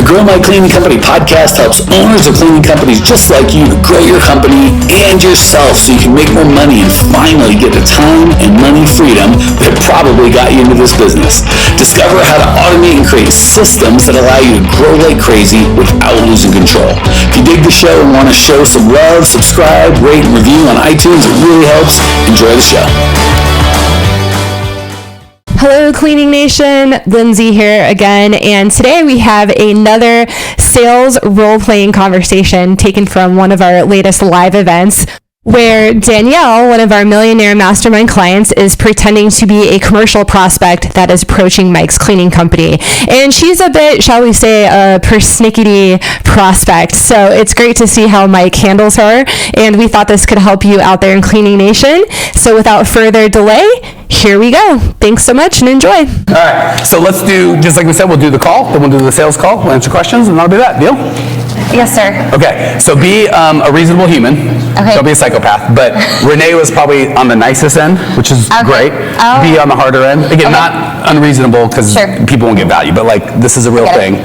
Grow My Cleaning Company podcast helps owners of cleaning companies just like you to grow your company and yourself so you can make more money and finally get the time and money freedom that probably got you into this business. Discover how to automate and create systems that allow you to grow like crazy without losing control. If you dig the show and want to show some love, subscribe, rate, and review on iTunes. It really helps. Enjoy the show. Hello, Cleaning Nation. Lindsay here again, and today we have another sales role-playing conversation taken from one of our latest live events, where Danielle, one of our Millionaire Mastermind clients, is pretending to be a commercial prospect that is approaching Mike's Cleaning Company. And she's a bit, shall we say, a persnickety prospect. So it's great to see how Mike handles her. And we thought this could help you out there in Cleaning Nation. So without further delay, here we go. Thanks so much and enjoy. All right, so let's do, just like we said, we'll do the call, then we'll do the sales call, we'll answer questions, and that'll be that. Deal? Yes, sir. Okay, so be a reasonable human. Okay. Don't be a psychopath. But Renee was probably on the nicest end, which is great. Oh. Be on the harder end. Again, not unreasonable because people won't get value, but like this is a real thing.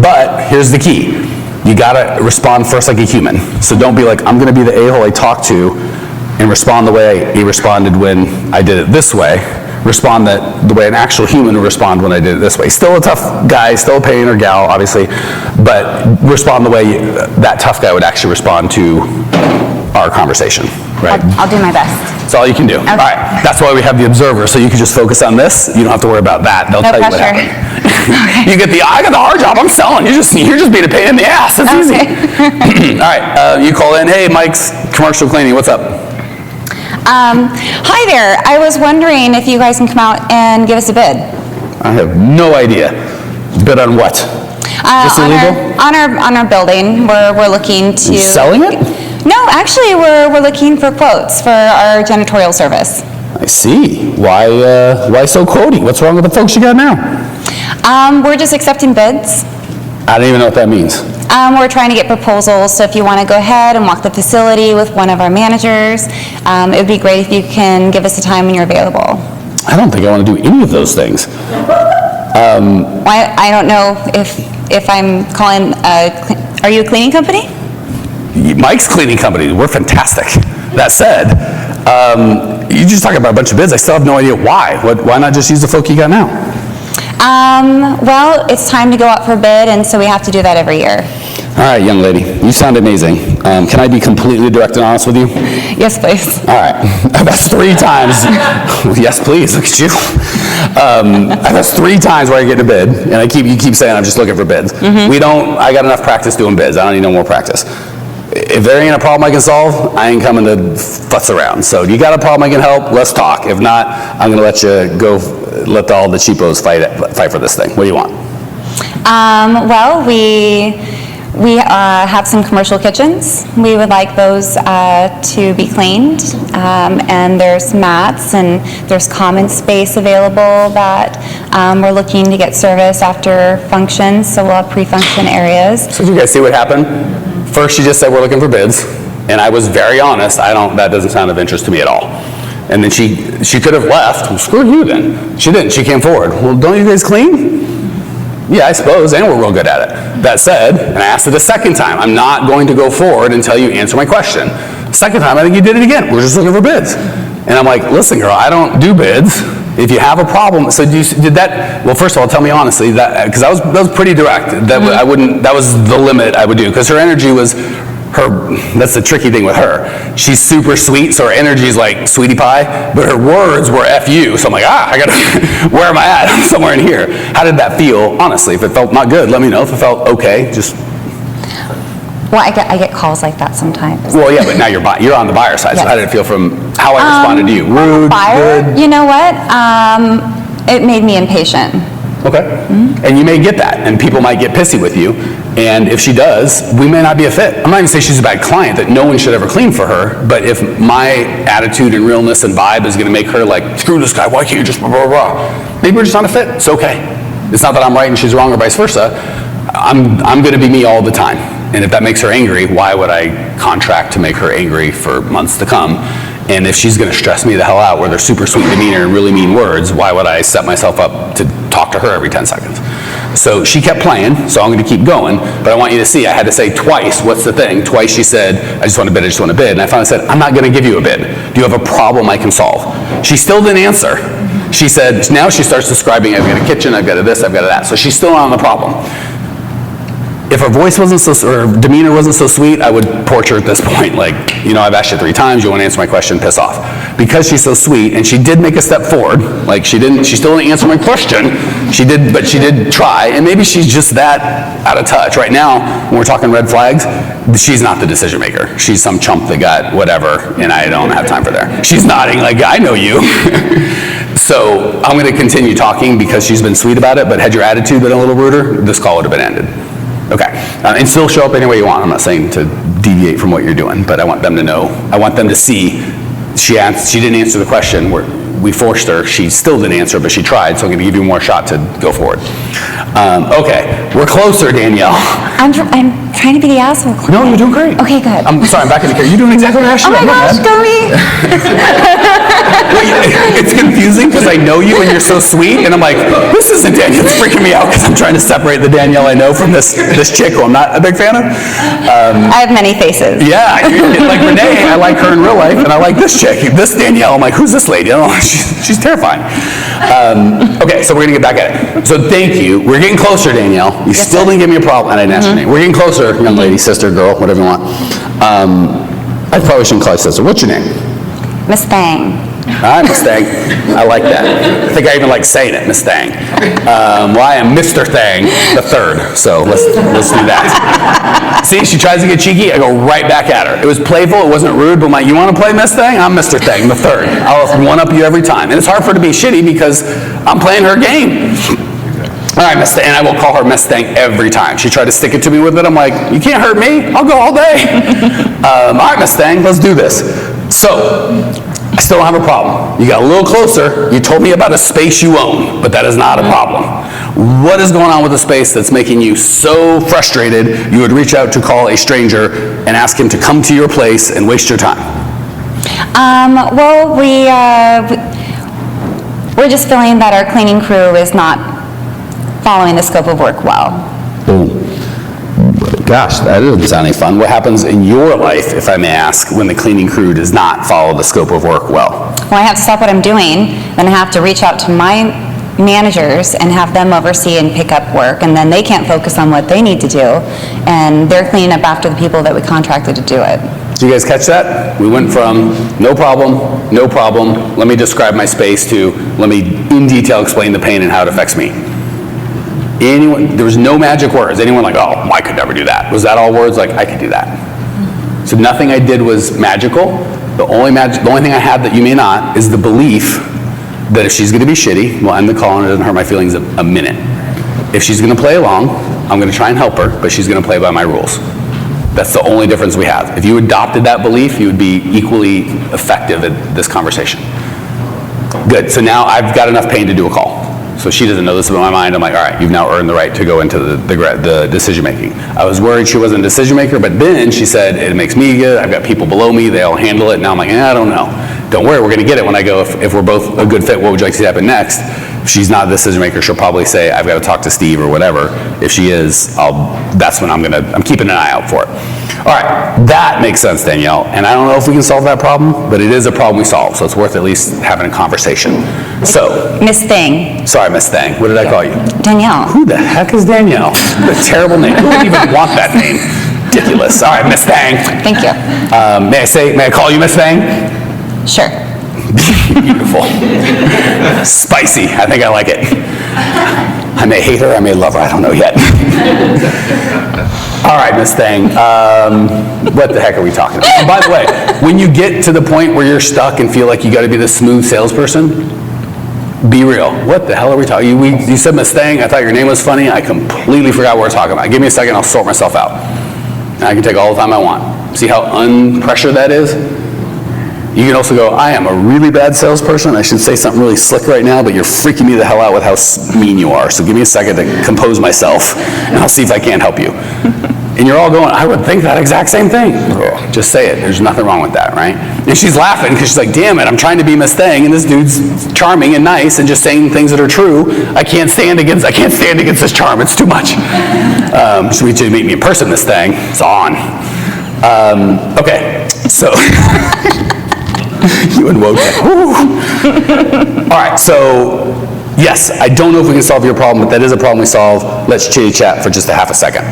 But here's the key. You gotta respond first like a human. So don't be like, I'm gonna be the a-hole I talked to and respond the way he responded when I did it this way. Respond the way an actual human would respond when I did it this way. Still a tough guy, still a pain or gal, obviously, but respond the way that tough guy would actually respond to our conversation, right? I'll do my best. That's all you can do. Okay. All right, that's why we have the observer, so you can just focus on this. You don't have to worry about that. They'll tell you what happened. You get I got the hard job, I'm selling. You're just being a pain in the ass. It's easy. All right, you call in, hey, Mike's Commercial Cleaning, what's up? Hi there. I was wondering if you guys can come out and give us a bid. I have no idea. Bid on what? Just illegal? On our building. We're looking to... Selling it? No, actually, we're looking for quotes for our janitorial service. I see. Why so quotey? What's wrong with the folks you got now? We're just accepting bids. I don't even know what that means. We're trying to get proposals, so if you want to go ahead and walk the facility with one of our managers, it would be great if you can give us a time when you're available. I don't think I want to do any of those things. I don't know if I'm calling, are you a cleaning company? Mike's Cleaning Company, we're fantastic. That said, you just talking about a bunch of bids. I still have no idea why. Why not just use the folk you got now? Well, it's time to go out for bid, and so we have to do that every year. All right, young lady, you sound amazing. Can I be completely direct and honest with you? Yes, please. All right, I've asked 3 times. Yes, please, look at you. I've asked 3 times where I get a bid, and you keep saying I'm just looking for bids. I got enough practice doing bids. I don't need no more practice. If there ain't a problem I can solve, I ain't coming to futz around. So you got a problem I can help, let's talk. If not, I'm gonna let you go, let all the cheapos fight for this thing. What do you want? Well, we have some commercial kitchens. We would like those to be cleaned. And there's mats and there's common space available that we're looking to get service after functions. So we'll have pre-function areas. So did you guys see what happened? First, she just said we're looking for bids, and I was very honest. That doesn't sound of interest to me at all. And then she could have left. Well, screw you then. She didn't. She came forward. Well, don't you guys clean? Yeah, I suppose, and we're real good at it. That said, and I asked it a second time, I'm not going to go forward until you answer my question. Second time, I think you did it again. We're just looking for bids. And I'm like, listen, girl, I don't do bids. If you have a problem, so did that, well, first of all, tell me honestly, because that was pretty direct. That was the limit I would do, because her energy was, that's the tricky thing with her. She's super sweet, so her energy is like sweetie pie, but her words were F you. So I'm like, where am I at? I'm somewhere in here. How did that feel? Honestly, if it felt not good, let me know. If it felt okay, just. Well, I get calls like that sometimes. Well, yeah, but now you're on the buyer side, so how did it feel from how I responded to you? Rude, good? You know what? It made me impatient. Okay. And you may get that, and people might get pissy with you, and if she does, we may not be a fit. I'm not even saying she's a bad client, that no one should ever clean for her, but if my attitude and realness and vibe is going to make her like, screw this guy, why can't you just blah, blah, blah. Maybe we're just not a fit. It's okay. It's not that I'm right and she's wrong or vice versa. I'm going to be me all the time. And if that makes her angry, why would I contract to make her angry for months to come? And if she's going to stress me the hell out, where they're super sweet demeanor and really mean words, why would I set myself up to talk to her every 10 seconds? So she kept playing, so I'm going to keep going, but I want you to see, I had to say twice, what's the thing? Twice she said, I just want a bid, I just want a bid. And I finally said, I'm not going to give you a bid. Do you have a problem I can solve? She still didn't answer. She said, now she starts describing, I've got a kitchen, I've got a this, I've got a that. So she's still not on the problem. If her voice wasn't so, or her demeanor wasn't so sweet, I would torch her at this point. Like, you know, I've asked you 3 times, you want to answer my question, piss off. Because she's so sweet, and she did make a step forward, like she still didn't answer my question, but she did try, and maybe she's just that out of touch. Right now, when we're talking red flags, she's not the decision maker. She's some chump that got whatever, and I don't have time for that. She's nodding like, I know you. So I'm going to continue talking because she's been sweet about it, but had your attitude been a little ruder, this call would have been ended. Okay, and still show up any way you want. I'm not saying to deviate from what you're doing, but I want them to know, I want them to see, she didn't answer the question, we forced her, she still didn't answer, but she tried, so I'm gonna give you more shot to go forward. Okay, we're closer, Danielle. I'm trying to be the asshole. No, you're doing great. Okay, good. I'm sorry, I'm back in the chair. You're doing exactly what I asked you. Oh my gosh, go me. It's confusing because I know you and you're so sweet, and I'm like, this isn't Danielle. It's freaking me out because I'm trying to separate the Danielle I know from this chick who I'm not a big fan of. I have many faces. Yeah, like Renee, I like her in real life, and I like this chick. This Danielle, I'm like, who's this lady? I don't know, she's terrifying. Okay, so we're gonna get back at it. So thank you. We're getting closer, Danielle. You still didn't give me a problem, and I didn't ask your name. We're getting closer, young lady, sister, girl, whatever you want. I probably shouldn't call you sister. What's your name? Miss Thang. All right, Miss Thang. I like that. I think I even like saying it, Miss Thang. Well, I am Mr. Thang the third, so let's do that. See, she tries to get cheeky, I go right back at her. It was playful, it wasn't rude, but you want to play Miss Thang? I'm Mr. Thang the third. I'll one-up you every time. And it's hard for her to be shitty because I'm playing her game. All right, Miss Thang, and I will call her Miss Thang every time. She tried to stick it to me with it. I'm like, you can't hurt me. I'll go all day. All right, Miss Thang, let's do this. So, I still don't have a problem. You got a little closer. You told me about a space you own, but that is not a problem. What is going on with the space that's making you so frustrated you would reach out to call a stranger and ask him to come to your place and waste your time? Well, we're just feeling that our cleaning crew is not following the scope of work well. Boom. Gosh, that doesn't sound any fun. What happens in your life, if I may ask, when the cleaning crew does not follow the scope of work well? Well, I have to stop what I'm doing, then I have to reach out to my managers and have them oversee and pick up work, and then they can't focus on what they need to do, and they're cleaning up after the people that we contracted to do it. Did you guys catch that? We went from no problem, let me describe my space, to let me in detail explain the pain and how it affects me. There was no magic words. Anyone like, oh, I could never do that. Was that all words? Like, I could do that. So nothing I did was magical. The only thing I have that you may not is the belief that if she's going to be shitty, we'll end the call and it doesn't hurt my feelings a minute. If she's going to play along, I'm going to try and help her, but she's going to play by my rules. That's the only difference we have. If you adopted that belief, you would be equally effective at this conversation. Good. So now I've got enough pain to do a call. So she doesn't know this about my mind. I'm like, all right, you've now earned the right to go into the decision making. I was worried she wasn't a decision maker, but then she said, it makes me good. I've got people below me. They all handle it. Now I'm like, I don't know. Don't worry, we're going to get it when I go. If we're both a good fit, what would you like to see happen next? If she's not a decision maker, she'll probably say, I've got to talk to Steve or whatever. If she is, that's when I'm keeping an eye out for it. All right, that makes sense, Danielle. And I don't know if we can solve that problem, but it is a problem we solve, so it's worth at least having a conversation. So, Miss Thang. Sorry, Miss Thang. What did I call you? Danielle. Who the heck is Danielle? What a terrible name. Who would even want that name? Ridiculous. All right, Miss Thang. Thank you. May I call you Miss Thang? Sure. Beautiful. Spicy. I think I like it. I may hate her, I may love her, I don't know yet. All right, Miss Thang, what the heck are we talking about? And by the way, when you get to the point where you're stuck and feel like you got to be the smooth salesperson, be real. What the hell are we talking? You said Miss Thang, I thought your name was funny, I completely forgot what we're talking about. Give me a second, I'll sort myself out. And I can take all the time I want. See how unpressured that is? You can also go, I am a really bad salesperson. I should say something really slick right now, but you're freaking me the hell out with how mean you are. So give me a second to compose myself, and I'll see if I can't help you. And you're all going, I would think that exact same thing. Oh, just say it. There's nothing wrong with that, right? And she's laughing because she's like, damn it, I'm trying to be Miss Thing, and this dude's charming and nice and just saying things that are true. I can't stand against this charm. It's too much. So we should meet me in person, Miss Thing. It's on. Okay, so you and Wojtek. All right, so yes, I don't know if we can solve your problem, but that is a problem we solve. Let's chitty chat for just a half a second.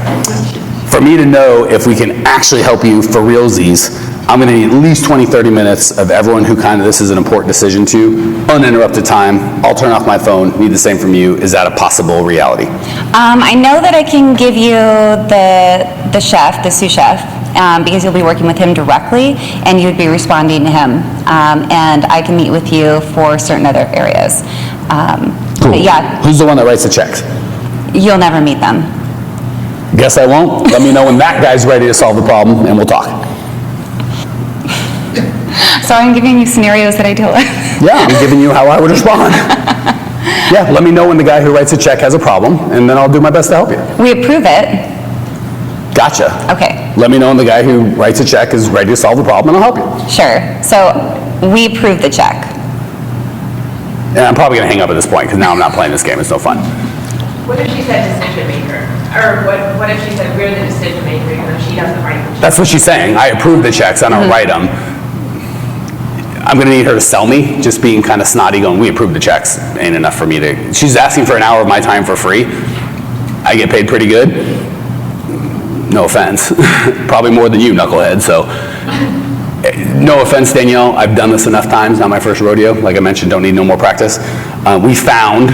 For me to know if we can actually help you for realsies, I'm going to need at least 20, 30 minutes of everyone who kind of this is an important decision to, uninterrupted time. I'll turn off my phone, need the same from you. Is that a possible reality? I know that I can give you the chef, the sous chef, because you'll be working with him directly, and you'd be responding to him. And I can meet with you for certain other areas. Cool. But yeah, Who's the one that writes the checks? you'll never meet them. Guess I won't. Let me know when that guy's ready to solve the problem, and we'll talk. So I'm giving you scenarios that I deal with. Yeah, I'm giving you how I would respond. Yeah, let me know when the guy who writes a check has a problem, and then I'll do my best to help you. We approve it. Gotcha. Okay, Let me know when the guy who writes a check is ready to solve the problem, and I'll help you. sure. So we approve the check. And I'm probably going to hang up at this point, because now I'm not playing this game. It's no fun. What if she said decision maker? Or what if she said we're the decision maker and she doesn't write the check? That's what she's saying. I approve the checks, I don't write them. I'm going to need her to sell me, just being kind of snotty, going, we approve the checks. Ain't enough for me to... She's asking for an hour of my time for free. I get paid pretty good. No offense. Probably more than you, knucklehead, so... No offense, Danielle. I've done this enough times, not my first rodeo. Like I mentioned, don't need no more practice. We found,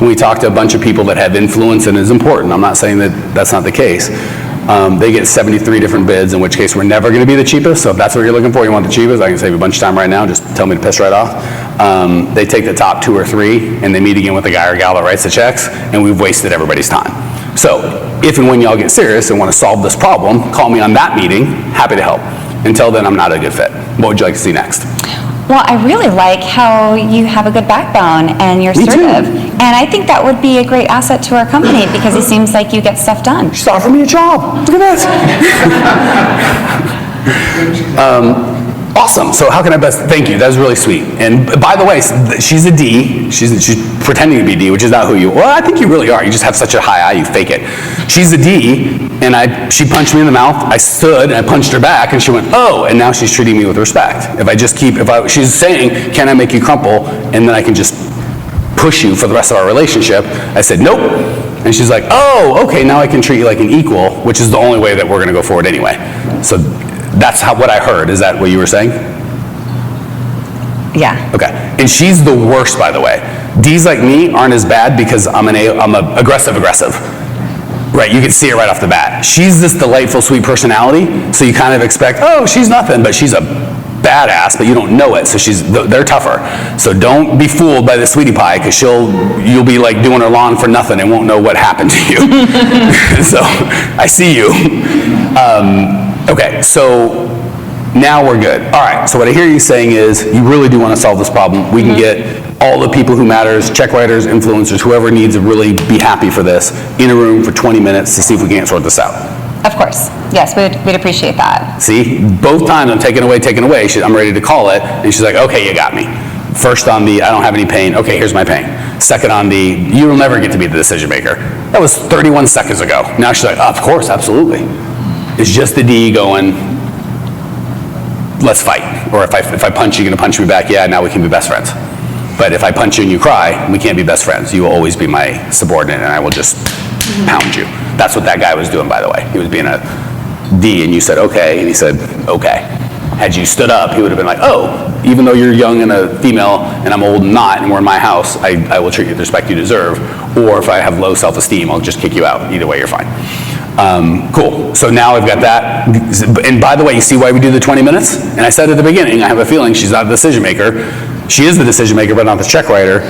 when we talked to a bunch of people that have influence and is important, I'm not saying that that's not the case, they get 73 different bids, in which case we're never going to be the cheapest. So if that's what you're looking for, you want the cheapest, I can save you a bunch of time right now. Just tell me to piss right off. They take the top 2 or 3, and they meet again with the guy or gal that writes the checks, and we've wasted everybody's time. So if and when y'all get serious and want to solve this problem, call me on that meeting. Happy to help. Until then, I'm not a good fit. What would you like to see next? Well, I really like how you have a good backbone and you're Me too. assertive. And I think that would be a great asset to our company because it seems like you get stuff done. Just offer me a job. Look at that. Awesome. So how can I best, thank you, that was really sweet. And by the way, she's a D, she's pretending to be D, which is not who you, well, I think you really are, you just have such a high eye, you fake it. She's a D, and she punched me in the mouth, I stood, and I punched her back, and she went, oh, and now she's treating me with respect. She's saying, can I make you crumple, and then I can just push you for the rest of our relationship. I said, nope. And she's like, oh, okay, now I can treat you like an equal, which is the only way that we're gonna go forward anyway. So that's what I heard. Is that what you were saying? Yeah. Okay. And she's the worst, by the way. D's like me aren't as bad because I'm a aggressive. Right, you can see it right off the bat. She's this delightful, sweet personality, so you kind of expect, oh, she's nothing, but she's a badass, but you don't know it, so they're tougher. So don't be fooled by the sweetie pie, because you'll be like doing her lawn for nothing and won't know what happened to you. So I see you. Okay, so now we're good. All right, so what I hear you saying is you really do want to solve this problem. We can get all the people who matters, check writers, influencers, whoever needs to really be happy for this, in a room for 20 minutes to see if we can't sort this out. Of course. Yes, we'd appreciate that. See, both times I'm taking away. I'm ready to call it, and she's like, okay, you got me. First on the, I don't have any pain. Okay, here's my pain. Second on the, you will never get to be the decision maker. That was 31 seconds ago. Now she's like, oh, of course, absolutely. It's just the D going, let's fight. Or if I punch you, you're gonna punch me back. Yeah, now we can be best friends. But if I punch you and you cry, we can't be best friends. You will always be my subordinate, and I will just pound you. That's what that guy was doing, by the way. He was being a D, and you said, okay, and he said, okay. Had you stood up, he would have been like, oh, even though you're young and a female, and I'm old and not, and we're in my house, I will treat you with the respect you deserve. Or if I have low self-esteem, I'll just kick you out. Either way, you're fine. Cool. So now I've got that. And by the way, you see why we do the 20 minutes? And I said at the beginning, I have a feeling she's not a decision maker. She is the decision maker, but not the check writer.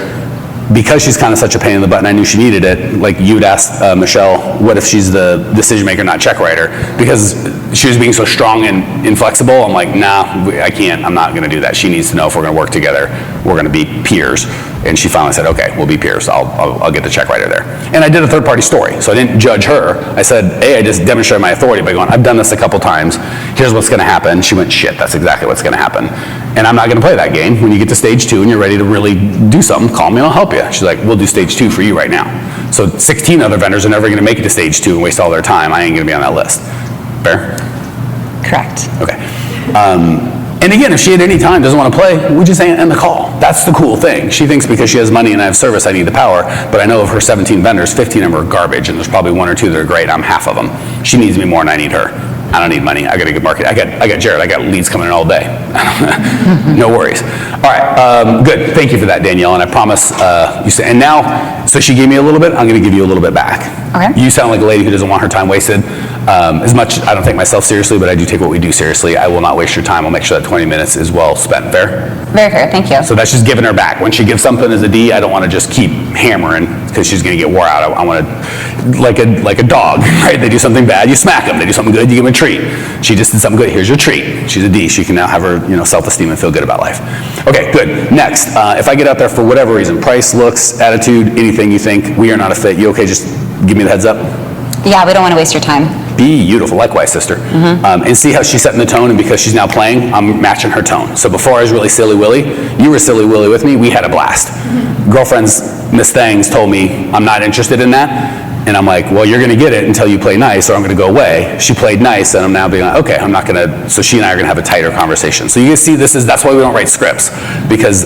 Because she's kind of such a pain in the butt, and I knew she needed it, like you'd asked Michelle, what if she's the decision maker, not check writer? Because she was being so strong and inflexible, I'm like, nah, I can't, I'm not gonna do that. She needs to know if we're gonna work together, we're gonna be peers. And she finally said, okay, we'll be peers. I'll get the check writer there. And I did a third-party story, so I didn't judge her. I said, hey, I just demonstrated my authority by going, I've done this a couple times. Here's what's going to happen. She went, shit, that's exactly what's going to happen. And I'm not going to play that game. When you get to stage 2 and you're ready to really do something, call me and I'll help you. She's like, we'll do stage 2 for you right now. So 16 other vendors are never going to make it to stage 2 and waste all their time. I ain't going to be on that list. Fair? Correct. Okay. And again, if she at any time doesn't want to play, we just end the call. That's the cool thing. She thinks because she has money and I have service, I need the power. But I know of her 17 vendors, 15 of them are garbage, and there's probably 1 or 2 that are great. I'm half of them. She needs me more than I need her. I don't need money. I got a good market. I got Jared. I got leads coming in all day. No worries. All right. Good. Thank you for that, Danielle. And I promise you say. And now, so she gave me a little bit. I'm going to give you a little bit back. Okay. You sound like a lady who doesn't want her time wasted. As much, I don't take myself seriously, but I do take what we do seriously. I will not waste your time. I'll make sure that 20 minutes is well spent. Fair? Very fair. Thank you. So that's just giving her back. When she gives something as a D, I don't want to just keep hammering because she's going to get wore out. I want to, like a dog, right? They do something bad, you smack them. They do something good, you give them a treat. She just did something good. Here's your treat. She's a D. She can now have her, self-esteem and feel good about life. Okay, good. Next, if I get out there for whatever reason, price, looks, attitude, anything you think we are not a fit, you okay? Just give me the heads up. Yeah, we don't want to waste your time. Beautiful. Likewise, sister. And see how she's setting the tone, and because she's now playing, I'm matching her tone. So before I was really silly willy, you were silly willy with me, we had a blast. Girlfriends, Miss Thangs told me, I'm not interested in that. And I'm like, well, you're going to get it until you play nice, or I'm going to go away. She played nice, and I'm now being like, okay, I'm not going to, so she and I are going to have a tighter conversation. So you can see that's why we don't write scripts, because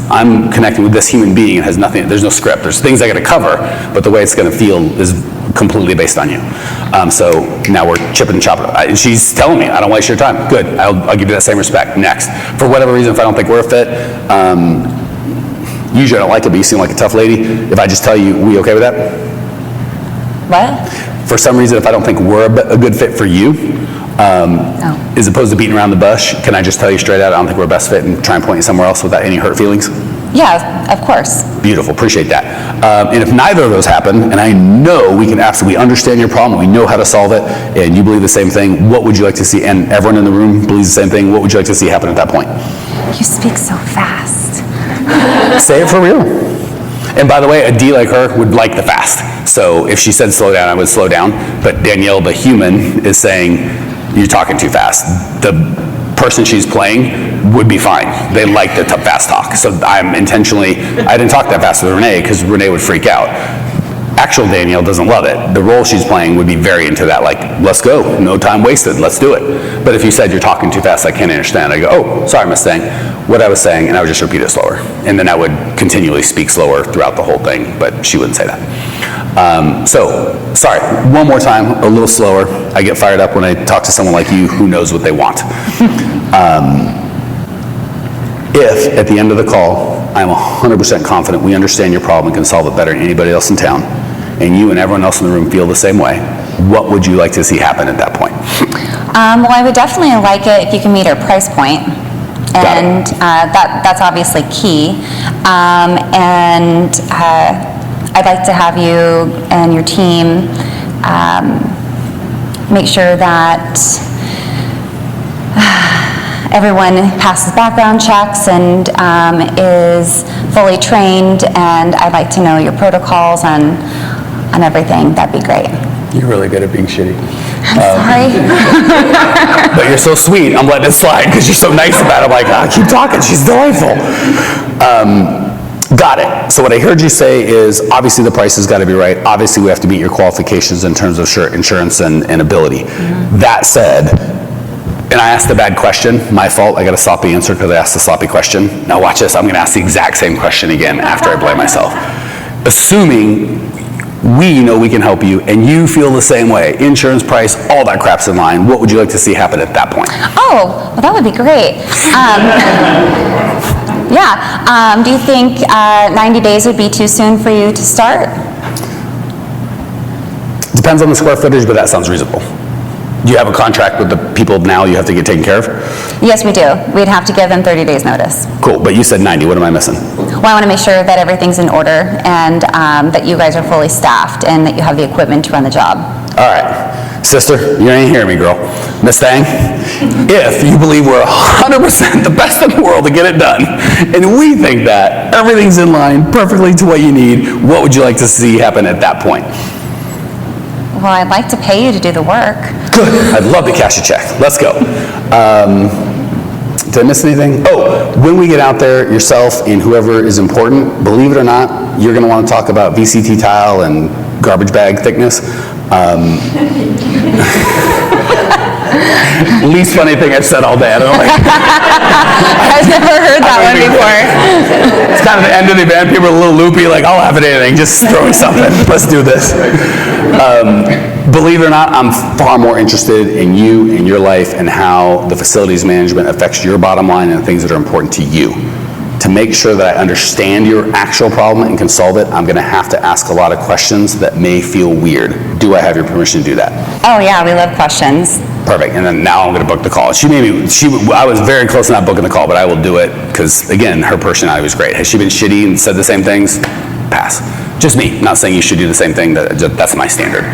I'm connecting with this human being and has nothing, there's no script. There's things I got to cover, but the way it's going to feel is completely based on you. So now we're chipping and chopping. And she's telling me, I don't waste your time. Good, I'll give you that same respect. Next. For whatever reason, if I don't think we're a fit, usually I don't like it, but you seem like a tough lady. If I just tell you, we okay with that? What? For some reason, if I don't think we're a good fit for you, as opposed to beating around the bush, can I just tell you straight out, I don't think we're a best fit, and try and point you somewhere else without any hurt feelings? Yeah, of course. Beautiful, appreciate that. And if neither of those happen, and I know we can absolutely understand your problem, we know how to solve it, and you believe the same thing, what would you like to see, and everyone in the room believes the same thing, what would you like to see happen at that point? You speak so fast. Say it for real. And by the way, a D like her would like the fast. So if she said slow down, I would slow down. But Danielle, the human, is saying, you're talking too fast. The person she's playing would be fine. They like the fast talk. So I didn't talk that fast with Renee because Renee would freak out. Actual Danielle doesn't love it. The role she's playing would be very into that, like, let's go, no time wasted, let's do it. But if you said you're talking too fast, I can't understand. I go, oh, sorry, Miss Thang, what I was saying, and I would just repeat it slower. And then I would continually speak slower throughout the whole thing, but she wouldn't say that. Sorry, one more time, a little slower. I get fired up when I talk to someone like you who knows what they want. If, at the end of the call, I'm 100% confident we understand your problem and can solve it better than anybody else in town, and you and everyone else in the room feel the same way, what would you like to see happen at that point? Well, I would definitely like it if you can meet our price point. And that's obviously key. I'd like to have you and your team make sure that everyone passes background checks and is fully trained, and I'd like to know your protocols on everything. That'd be great. You're really good at being shitty. I'm sorry. But you're so sweet, I'm letting it slide because you're so nice about it. I'm like, keep talking, she's delightful. Got it. So what I heard you say is, obviously the price has got to be right. Obviously we have to meet your qualifications in terms of insurance and ability. Mm-hmm. That said, and I asked a bad question, my fault, I got a sloppy answer because I asked a sloppy question. Now watch this, I'm going to ask the exact same question again after I blame myself. Assuming we know we can help you and you feel the same way, insurance price, all that crap's in line, what would you like to see happen at that point? Oh, well that would be great. Yeah, do you think 90 days would be too soon for you to start? Depends on the square footage, but that sounds reasonable. Do you have a contract with the people now you have to get taken care of? Yes, we do. We'd have to give them 30 days notice. Cool, but you said 90, what am I missing? Well, I want to make sure that everything's in order and that you guys are fully staffed and that you have the equipment to run the job. All right, sister, you ain't hearing me, girl. Miss Thang, If you believe we're 100% the best in the world to get it done, and we think that everything's in line perfectly to what you need, what would you like to see happen at that point? Well, I'd like to pay you to do the work. Good. I'd love to cash a check. Let's go. Did I miss anything? Oh, when we get out there, yourself and whoever is important, believe it or not, you're going to want to talk about VCT tile and garbage bag thickness. Least funny thing I've said all day. I don't know. I've never heard that one before. It's kind of the end of the event. People are a little loopy, like, I'll have it anything. Just throw me something. Let's do this. Believe it or not, I'm far more interested in you and your life and how the facilities management affects your bottom line and the things that are important to you. To make sure that I understand your actual problem and can solve it, I'm going to have to ask a lot of questions that may feel weird. Do I have your permission to do that? Oh yeah, we love questions. Perfect. And then now I'm going to book the call. I was very close to not booking the call, but I will do it because, again, her personality was great. Has she been shitty and said the same things? Pass. Just me. Not saying you should do the same thing. That's my standard.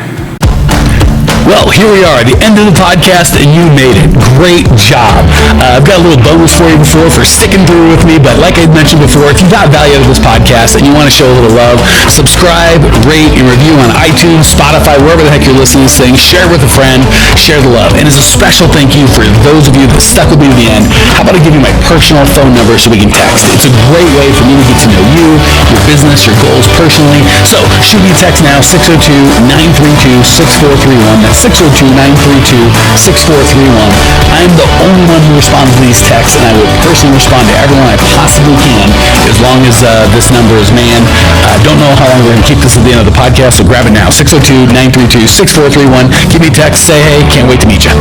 Well, here we are at the end of the podcast, and you made it. Great job. I've got a little bonus for you for sticking through with me, but like I mentioned before, if you got value out of this podcast and you want to show a little love, subscribe, rate, and review on iTunes, Spotify, wherever the heck you're listening to this thing. Share it with a friend. Share the love. And as a special thank you for those of you that stuck with me to the end, how about I give you my personal phone number so we can text? It's a great way for me to get to know you, your business, your goals personally. So shoot me a text now, 602-932-6431. That's 602-932-6431. I'm the only one who responds to these texts, and I will personally respond to everyone I possibly can as long as this number is manned. Don't know how long we're going to keep this at the end of the podcast, so grab it now, 602-932-6431. Give me a text, say hey, can't wait to meet you.